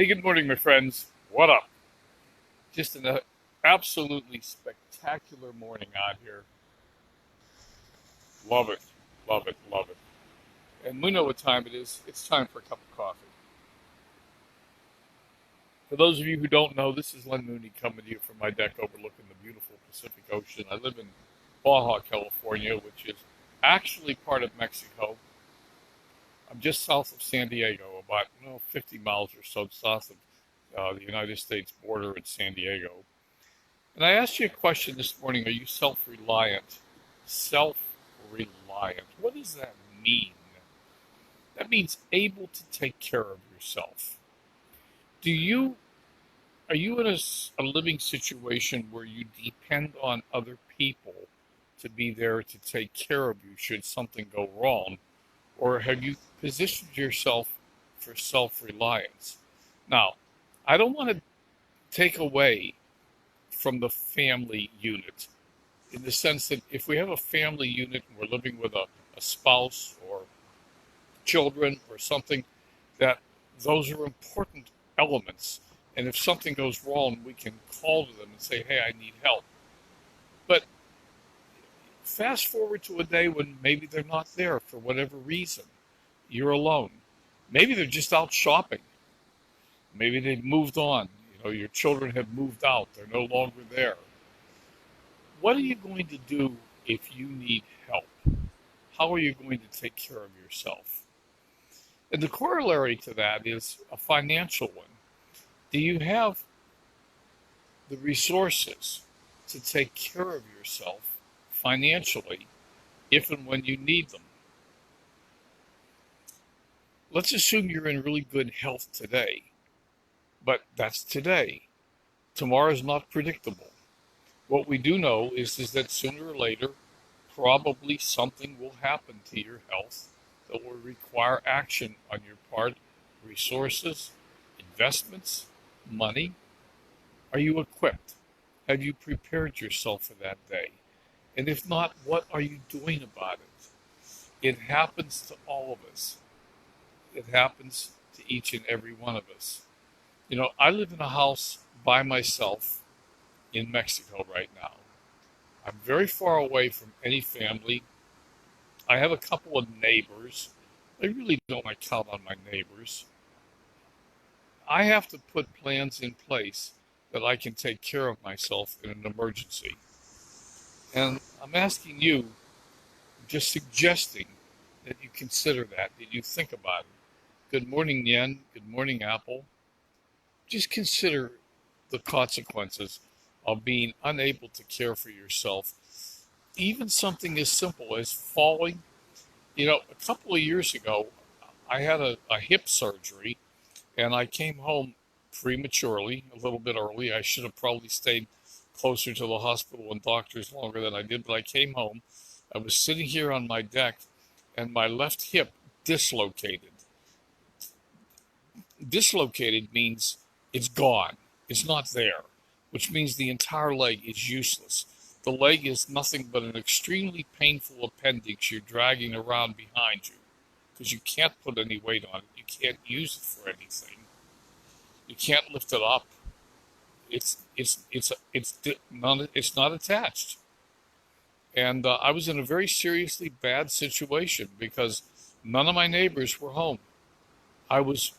Hey, good morning, my friends. What up? Just an absolutely spectacular morning out here. Love it, love it, love it. And we know what time it is. It's time for a cup of coffee. For those of you who don't know, this is Len Mooney coming to you from my deck overlooking the beautiful Pacific Ocean. I live in Baja, California, which is actually part of Mexico. I'm just south of San Diego, about 50 miles or so south of the United States border in San Diego. And I asked you a question this morning. Are you self-reliant? Self-reliant. What does that mean? That means able to take care of yourself. Do you are you in a living situation where you depend on other people to be there to take care of you should something go wrong? Or have you positioned yourself for self-reliance? Now, I don't want to take away from the family unit in the sense that if we have a family unit and we're living with a spouse or children or something, that those are important elements. And if something goes wrong, we can call to them and say, hey, I need help. But fast forward to a day when maybe they're not there for whatever reason. You're alone. Maybe they're just out shopping. Maybe they've moved on. Your children have moved out. They're no longer there. What are you going to do if you need help? How are you going to take care of yourself? And the corollary to that is a financial one. Do you have the resources to take care of yourself financially if and when you need them? Let's assume you're in really good health today, but that's today. Tomorrow is not predictable. What we do know is that sooner or later, probably something will happen to your health that will require action on your part, resources, investments, money. Are you equipped? Have you prepared yourself for that day? And if not, what are you doing about it? It happens to all of us. It happens to each and every one of us. I live in a house by myself in Mexico right now. I'm very far away from any family. I have a couple of neighbors. I really don't want to count on my neighbors. I have to put plans in place that I can take care of myself in an emergency. And I'm asking you, just suggesting that you consider that you think about it. Good morning, Yen. Good morning, Apple. Just consider the consequences of being unable to care for yourself. Even something as simple as falling. A couple of years ago, I had a hip surgery and I came home prematurely, a little bit early. I should have probably stayed closer to the hospital and doctors longer than I did, but I came home. I was sitting here on my deck and my left hip dislocated. Dislocated means it's gone. It's not there, which means the entire leg is useless. The leg is nothing but an extremely painful appendix you're dragging around behind you because you can't put any weight on it. You can't use it for anything. You can't lift it up. It's not attached. And I was in a very seriously bad situation because none of my neighbors were home. I was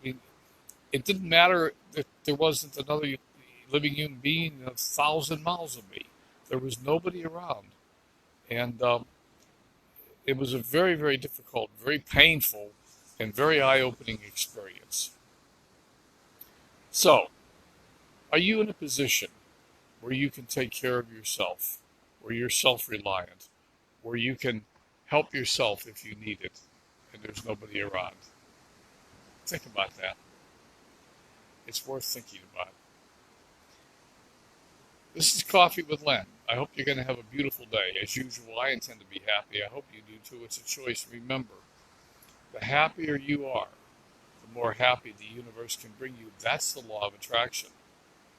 It didn't matter that there wasn't another living human being 1,000 miles of me. There was nobody around. And it was a very, very difficult, very painful, and very eye-opening experience. So, are you in a position where you can take care of yourself, where you're self-reliant, where you can help yourself if you need it, and there's nobody around? Think about that. It's worth thinking about. This is Coffee with Len. I hope you're going to have a beautiful day. As usual, I intend to be happy. I hope you do too. It's a choice. Remember, the happier you are, the more happy the universe can bring you. That's the law of attraction.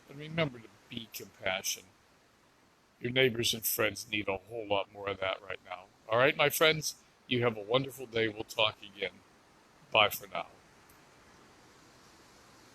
And remember to be compassion. Your neighbors and friends need a whole lot more of that right now. All right, my friends, you have a wonderful day. We'll talk again. Bye for now.